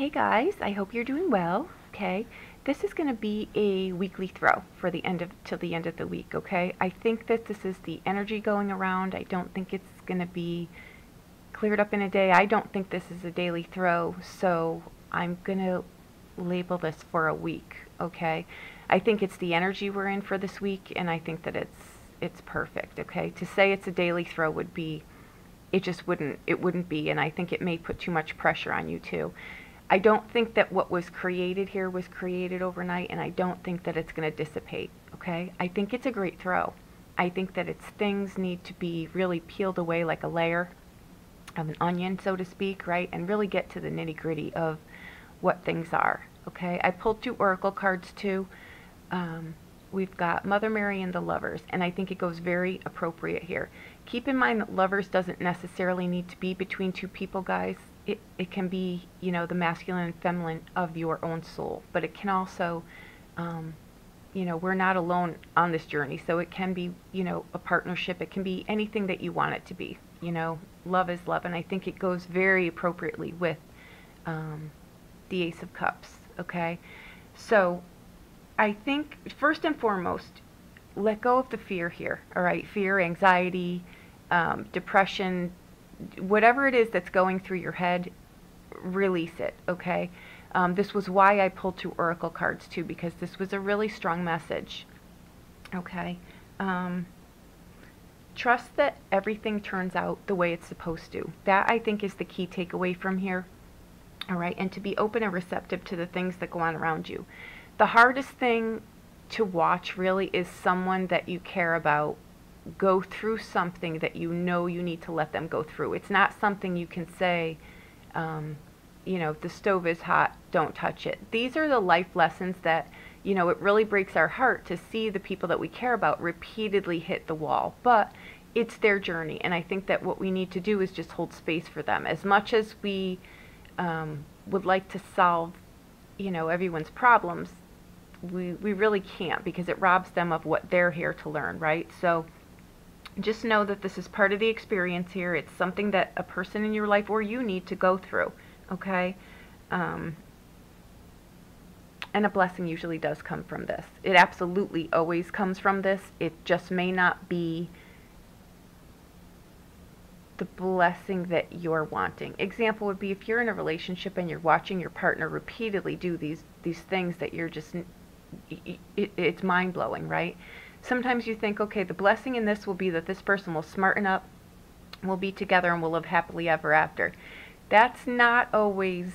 Hey guys, I hope you're doing well. Okay, this is going to be a weekly throw for the end of till the end of the week. Okay, I think that this is the energy going around. I don't think it's going to be cleared up in a day. I don't think this is a daily throw, so I'm going to label this for a week. Okay, I think it's the energy we're in for this week, and I think that it's perfect. Okay, to say it's a daily throw would be, it wouldn't be, and I think it may put too much pressure on you too. I don't think that what was created here was created overnight, and I don't think that it's going to dissipate. Okay, I think it's a great throw. I think that its things need to be really peeled away like a layer of an onion, so to speak, right, and really get to the nitty gritty of what things are. Okay, I pulled 2 oracle cards too. We've got Mother Mary and the Lovers, and I think it goes very appropriate here. Keep in mind that Lovers doesn't necessarily need to be between 2 people, guys. It can be, you know, the masculine and feminine of your own soul, but it can also, you know, we're not alone on this journey, so it can be, you know, a partnership. It can be anything that you want it to be. You know, love is love, and I think it goes very appropriately with the Ace of Cups. Okay, so I think first and foremost, let go of the fear here. All right, fear, anxiety, depression, whatever it is that's going through your head, release it. Okay, this was why I pulled 2 oracle cards too, because this was a really strong message. Okay, trust that everything turns out the way it's supposed to. That, I think, is the key takeaway from here. All right, and to be open and receptive to the things that go on around you. The hardest thing to watch really is someone that you care about go through something that you know you need to let them go through. It's not something you can say, you know, the stove is hot, don't touch it. These are the life lessons that, you know, it really breaks our heart to see the people that we care about repeatedly hit the wall. But it's their journey, and I think that what we need to do is just hold space for them. As much as we would like to solve, you know, everyone's problems, we really can't, because it robs them of what they're here to learn, right? So just know that this is part of the experience here. It's something that a person in your life or you need to go through, okay? And a blessing usually does come from this. It absolutely always comes from this. It just may not be the blessing that you're wanting. Example would be if you're in a relationship and you're watching your partner repeatedly do these things that you're just, it's mind-blowing, right? Sometimes you think, okay, the blessing in this will be that this person will smarten up, we'll be together, and we'll live happily ever after. That's not always,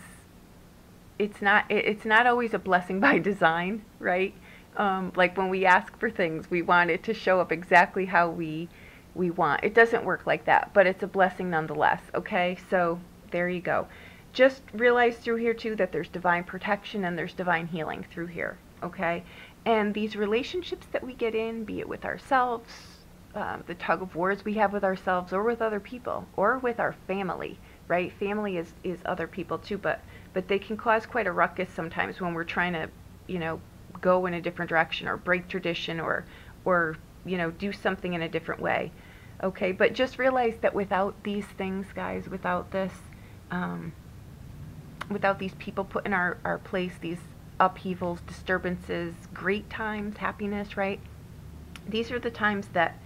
it's not always a blessing by design, right? Like when we ask for things, we want it to show up exactly how we want. It doesn't work like that, but it's a blessing nonetheless, okay? So there you go. Just realize through here too that there's divine protection and there's divine healing through here, okay? And these relationships that we get in, be it with ourselves, the tug of wars we have with ourselves or with other people or with our family, right? Family is other people too, but they can cause quite a ruckus sometimes when we're trying to, you know, go in a different direction or break tradition or you know, do something in a different way. Okay, but just realize that without these things, guys, without this, without these people put in our place, these upheavals, disturbances, great times, happiness, right? These are the times that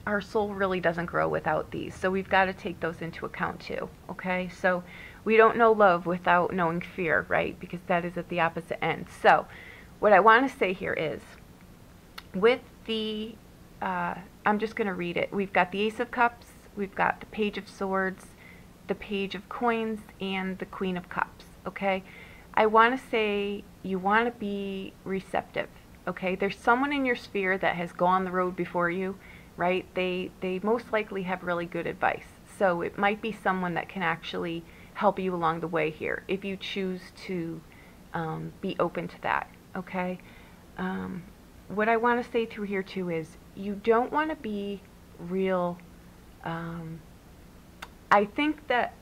our soul really doesn't grow without these. So we've got to take those into account too, okay? So we don't know love without knowing fear, right? Because that is at the opposite end. So what I want to say here is, with the, I'm just going to read it. We've got the Ace of Cups, we've got the Page of Swords, the Page of Coins, and the Queen of Cups, okay? I want to say you want to be receptive, okay? There's someone in your sphere that has gone the road before you, right? They most likely have really good advice. So it might be someone that can actually help you along the way here if you choose to be open to that, okay? What I want to say through here too is you don't want to be real. I think that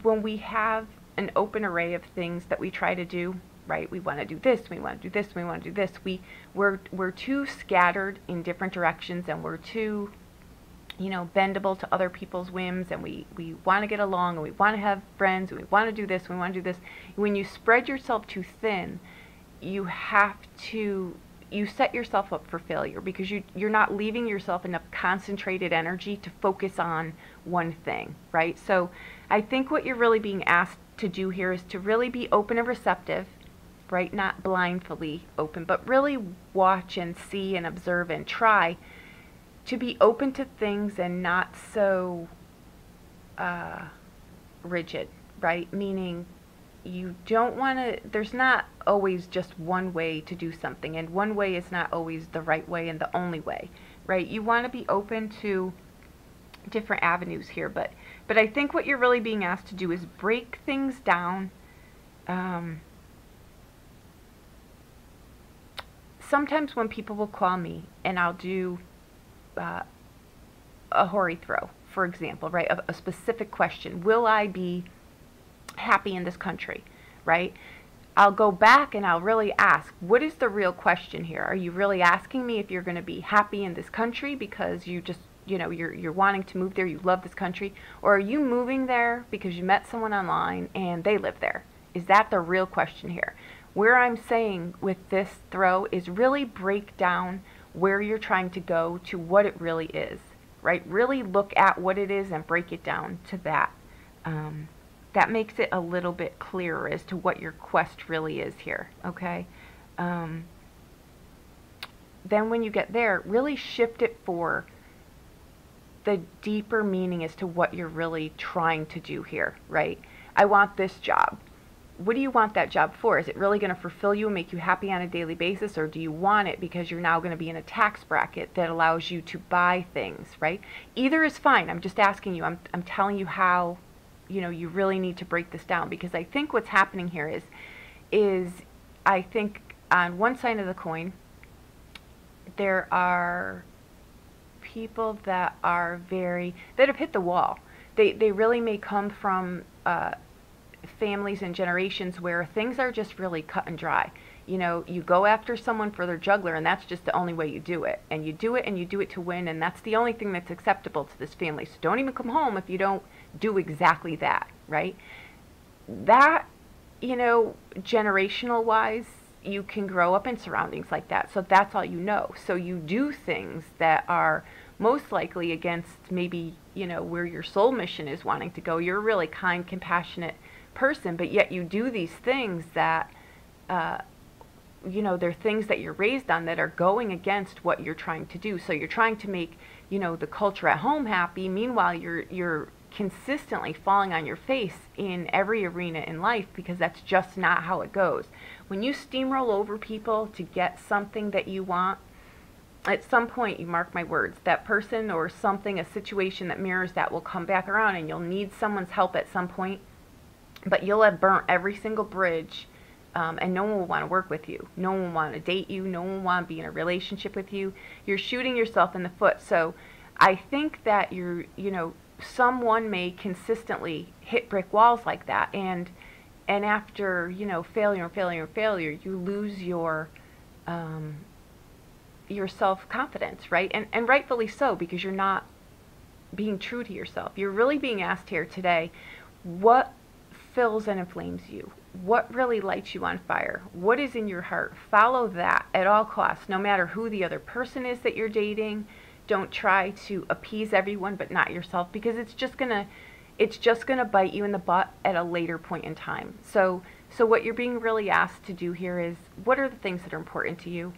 when we have an open array of things that we try to do, right? We want to do this, we want to do this, we want to do this. We're too scattered in different directions, and we're too bendable to other people's whims, and we want to get along, and we want to have friends, and we want to do this, and we want to do this. When you spread yourself too thin, you set yourself up for failure, because you're not leaving yourself enough concentrated energy to focus on one thing, right? So I think what you're really being asked to do here is to really be open and receptive, right? Not blindly open, but really watch and see and observe and try to be open to things and not so rigid, right? Meaning you don't want to, there's not always just one way to do something, and one way is not always the right way and the only way, right? You want to be open to different avenues here, but I think what you're really being asked to do is break things down. Sometimes when people will call me and I'll do a hori throw, for example, right? A specific question. Will I be happy in this country, right? I'll go back and I'll really ask, what is the real question here? Are you really asking me if you're going to be happy in this country because you just, you're wanting to move there, you love this country, or are you moving there because you met someone online and they live there? Is that the real question here? Where I'm saying with this throw is really break down where you're trying to go to what it really is, right? Really look at what it is and break it down to that. That makes it a little bit clearer as to what your quest really is here, okay? Then when you get there, really shift it for the deeper meaning as to what you're really trying to do here, right? I want this job. What do you want that job for? Is it really going to fulfill you and make you happy on a daily basis, or do you want it because you're now going to be in a tax bracket that allows you to buy things, right? Either is fine. I'm just asking you. I'm telling you how, you really need to break this down, because I think what's happening here is I think on one side of the coin there are people that have hit the wall. They really may come from families and generations where things are just really cut and dry. You go after someone for their juggler, and that's just the only way you do it. And you do it to win, and that's the only thing that's acceptable to this family. So don't even come home if you don't do exactly that, right? That, generational wise, you can grow up in surroundings like that. So that's all you know. So you do things that are most likely against maybe, where your soul mission is wanting to go. You're a really kind, compassionate person, but yet you do these things that they're things that you're raised on that are going against what you're trying to do. So you're trying to make the culture at home happy. Meanwhile, you're consistently falling on your face in every arena in life, because that's just not how it goes. When you steamroll over people to get something that you want, at some point, you mark my words, that person or something, a situation that mirrors that will come back around, and you'll need someone's help at some point. But you'll have burnt every single bridge, and no one will want to work with you. No one will want to date you. No one will want to be in a relationship with you. You're shooting yourself in the foot. So I think that someone may consistently hit brick walls like that, and after failure, you lose your self-confidence, right? And rightfully so, because you're not being true to yourself. You're really being asked here today, what fills and inflames you? What really lights you on fire? What is in your heart? Follow that at all costs, no matter who the other person is that you're dating. Don't try to appease everyone but not yourself, because it's just gonna bite you in the butt at a later point in time. So what you're being really asked to do here is, what are the things that are important to you?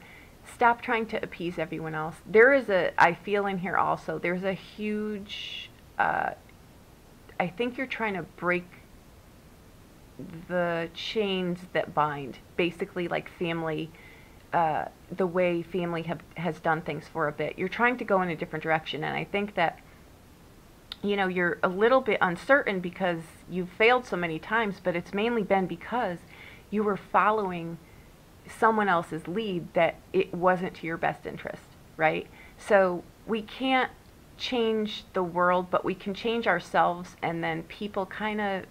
Stop trying to appease everyone else. I feel in here also, there's a huge, I think you're trying to break the chains that bind, basically, like family, the way family has done things for a bit. You're trying to go in a different direction, and I think that you're a little bit uncertain because you've failed so many times, but it's mainly been because you were following someone else's lead that it wasn't to your best interest, right? So we can't change the world, but we can change ourselves, and then people kind of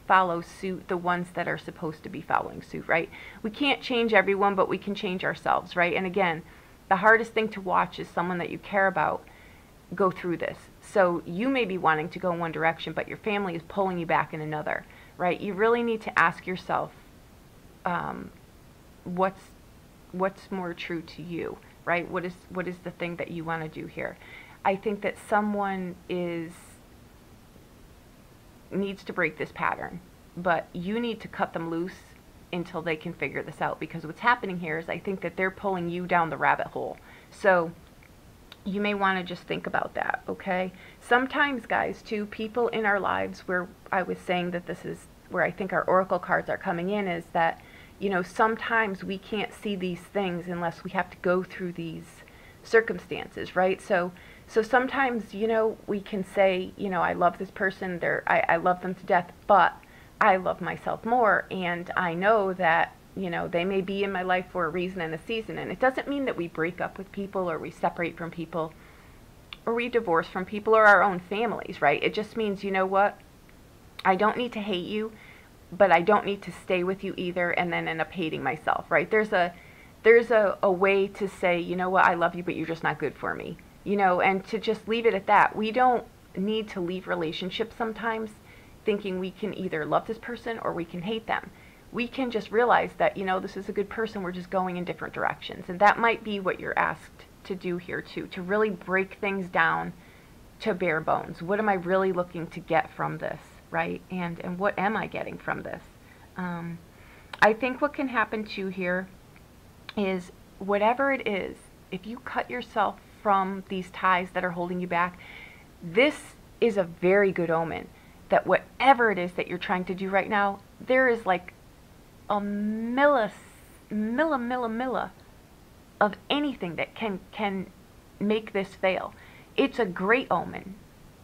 follow suit, the ones that are supposed to be following suit, right? We can't change everyone, but we can change ourselves, right? And again, the hardest thing to watch is someone that you care about go through this. So you may be wanting to go in one direction, but your family is pulling you back in another, right? You really need to ask yourself, what's more true to you, right? What is the thing that you want to do here? I think that someone needs to break this pattern, but you need to cut them loose until they can figure this out, because what's happening here is I think that they're pulling you down the rabbit hole. So you may want to just think about that, okay? Sometimes, guys, too, people in our lives, where I was saying that this is where I think our oracle cards are coming in, is that, you know, sometimes we can't see these things unless we have to go through these circumstances, right? So sometimes, you know, we can say, you know, I love this person, I love them to death, but I love myself more, and I know that, you know, they may be in my life for a reason and a season. And it doesn't mean that we break up with people, or we separate from people, or we divorce from people, or our own families, right? It just means, you know what, I don't need to hate you, but I don't need to stay with you either and then end up hating myself, right? There's a way to say, you know what, I love you, but you're just not good for me, you know, and to just leave it at that. We don't need to leave relationships sometimes thinking we can either love this person or we can hate them. We can just realize that, you know, this is a good person, we're just going in different directions. And that might be what you're asked to do here too, to really break things down to bare bones. What am I really looking to get from this, right? And what am I getting from this? I think what can happen too here is, whatever it is, if you cut yourself from these ties that are holding you back, this is a very good omen that whatever it is that you're trying to do right now, there is like a milla of anything that can make this fail. It's a great omen.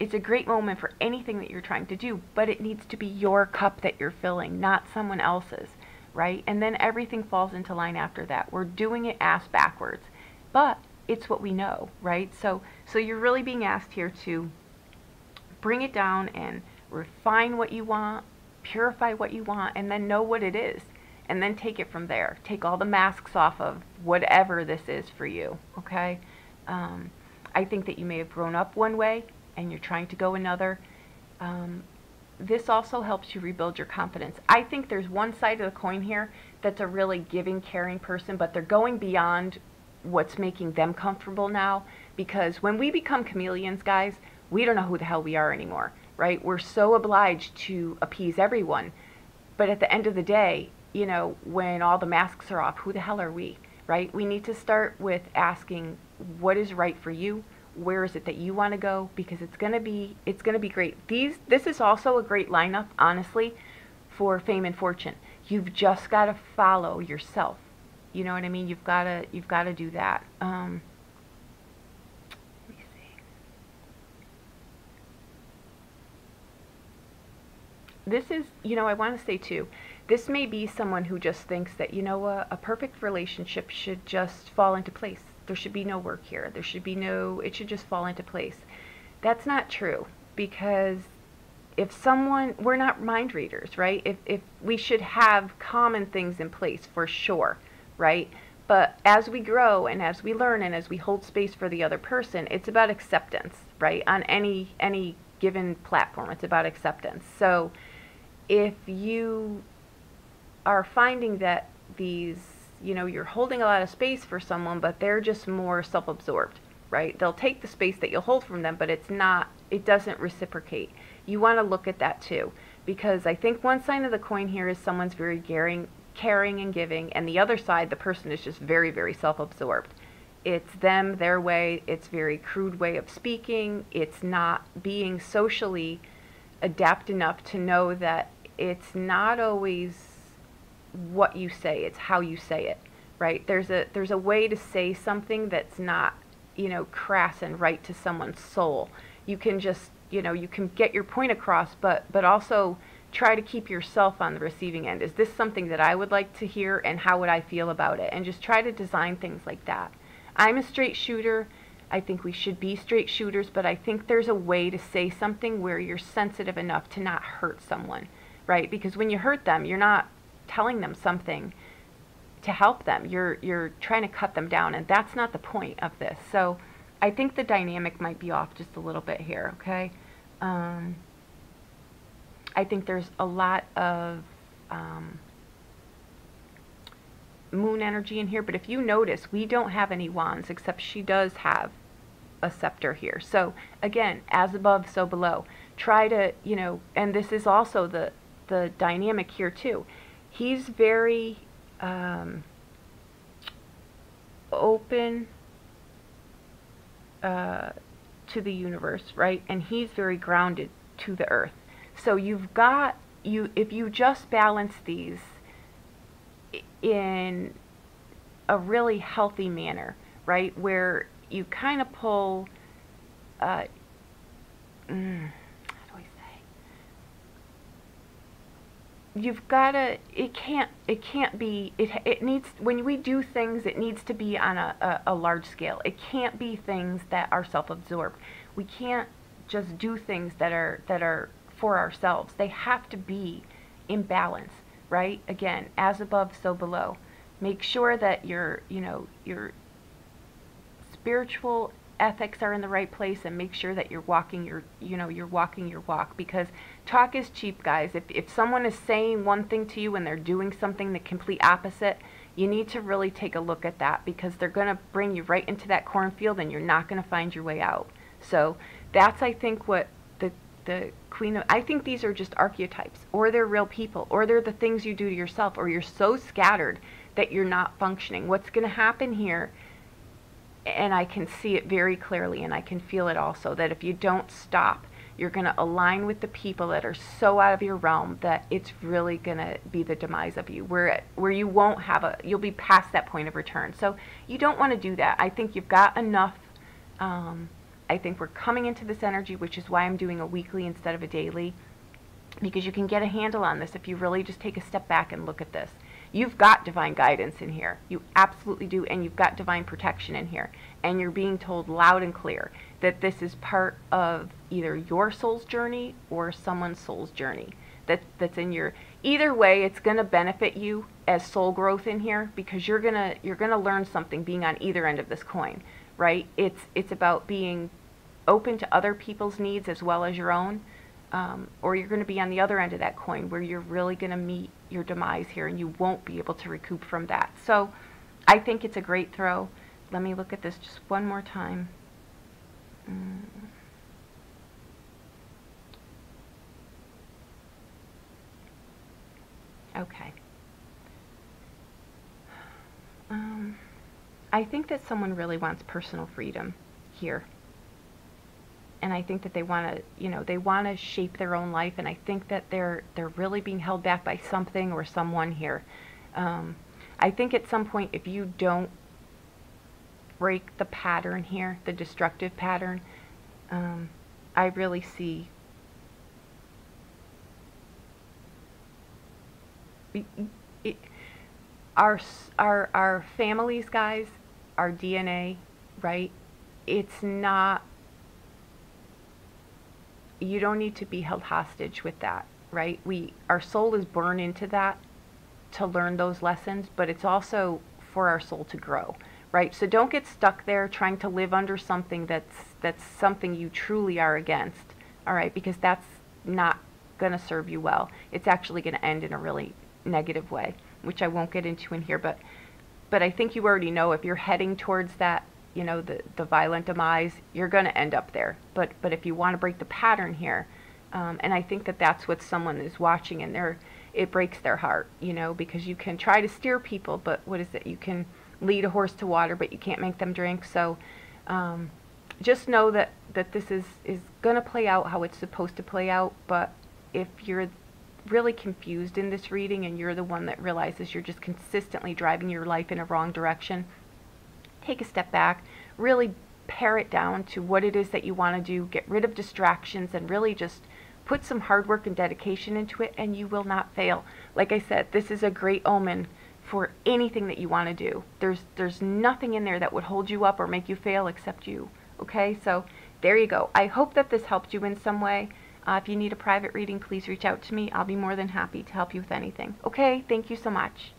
It's a great moment for anything that you're trying to do, but it needs to be your cup that you're filling, not someone else's, right? And then everything falls into line after that. We're doing it ass backwards, but it's what we know, right? So you're really being asked here to bring it down and refine what you want, purify what you want, and then know what it is. And then take it from there. Take all the masks off of whatever this is for you, okay? I think that you may have grown up one way and you're trying to go another. This also helps you rebuild your confidence. I think there's one side of the coin here that's a really giving, caring person, but they're going beyond what's making them comfortable now, because when we become chameleons, guys, we don't know who the hell we are anymore, right? We're so obliged to appease everyone. But at the end of the day, you know, when all the masks are off, who the hell are we, right? We need to start with asking, what is right for you? Where is it that you want to go? Because it's gonna be great. This is also a great lineup, honestly, for fame and fortune. You've just got to follow yourself. You know what I mean? You've got to do that. Let me see. This is, you know, I want to say too, this may be someone who just thinks that, you know what, a perfect relationship should just fall into place. There should be no work here. It should just fall into place. That's not true, because we're not mind readers, right? If we should have common things in place for sure, right? But as we grow and as we learn and as we hold space for the other person, it's about acceptance, right? On any given platform, it's about acceptance. So if you are finding that you're holding a lot of space for someone, but they're just more self-absorbed, right? They'll take the space that you'll hold from them, but it doesn't reciprocate. You want to look at that too, because I think one side of the coin here is someone's very caring and giving, and the other side, the person is just very, very self-absorbed. It's them, their way. It's very crude way of speaking. It's not being socially adept enough to know that it's not always what you say, it's how you say it, right? There's a way to say something that's not, crass and right to someone's soul. You can just, you can get your point across, but also try to keep yourself on the receiving end. Is this something that I would like to hear, and how would I feel about it? And just try to design things like that. I'm a straight shooter. I think we should be straight shooters, but I think there's a way to say something where you're sensitive enough to not hurt someone, right? Because when you hurt them, you're not telling them something to help them. You're trying to cut them down, and that's not the point of this. So I think the dynamic might be off just a little bit here, okay? I think there's a lot of moon energy in here, but if you notice, we don't have any wands, except she does have a scepter here. So again, as above, so below. Try to, you know, and this is also the dynamic here too. He's very open to the universe, right? And he's very grounded to the earth. So you've got, if you just balance these in a really healthy manner, right, where you kind of pull, how do I say? You've got to, it can't be, it needs, when we do things, it needs to be on a large scale. It can't be things that are self-absorbed. We can't just do things that are for ourselves. They have to be in balance, right? Again, as above, so below. Make sure that your spiritual ethics are in the right place, and make sure that you're walking you're walking your walk, because talk is cheap, guys. If someone is saying one thing to you and they're doing something the complete opposite, you need to really take a look at that, because they're going to bring you right into that cornfield and you're not going to find your way out. So that's, I think, what the Queen of, I think these are just archetypes, or they're real people, or they're the things you do to yourself, or you're so scattered that you're not functioning. What's going to happen here, and I can see it very clearly, and I can feel it also, that if you don't stop, you're going to align with the people that are so out of your realm that it's really going to be the demise of you, where you won't have you'll be past that point of return. So you don't want to do that. I think you've got enough. I think we're coming into this energy, which is why I'm doing a weekly instead of a daily, because you can get a handle on this if you really just take a step back and look at this. You've got divine guidance in here. You absolutely do, and you've got divine protection in here. And you're being told loud and clear that this is part of either your soul's journey or someone's soul's journey. That's in your, either way, it's going to benefit you as soul growth in here, because you're gonna learn something being on either end of this coin, right? It's about being open to other people's needs as well as your own. Or you're going to be on the other end of that coin, where you're really going to meet your demise here, and you won't be able to recoup from that. So I think it's a great throw. Let me look at this just one more time. Okay. I think that someone really wants personal freedom here. And I think that they want to, they want to shape their own life, and I think that they're really being held back by something or someone here. I think at some point, if you don't break the pattern here, the destructive pattern, I really see our families, guys, our DNA, right? It's not, you don't need to be held hostage with that, right? Our soul is born into that to learn those lessons, but it's also for our soul to grow, right? So don't get stuck there trying to live under something that's something you truly are against, all right? Because that's not going to serve you well. It's actually going to end in a really negative way, which I won't get into in here, but I think you already know, if you're heading towards that, the violent demise, you're going to end up there. But if you want to break the pattern here, and I think that that's what someone is watching, and it breaks their heart, because you can try to steer people, but what is it? You can lead a horse to water, but you can't make them drink. So just know that this is going to play out how it's supposed to play out. But if you're really confused in this reading, and you're the one that realizes you're just consistently driving your life in a wrong direction, take a step back, really pare it down to what it is that you want to do, get rid of distractions, and really just put some hard work and dedication into it, and you will not fail. Like I said, this is a great omen for anything that you want to do. There's nothing in there that would hold you up or make you fail except you. Okay, so there you go. I hope that this helped you in some way. If you need a private reading, please reach out to me. I'll be more than happy to help you with anything. Okay, thank you so much.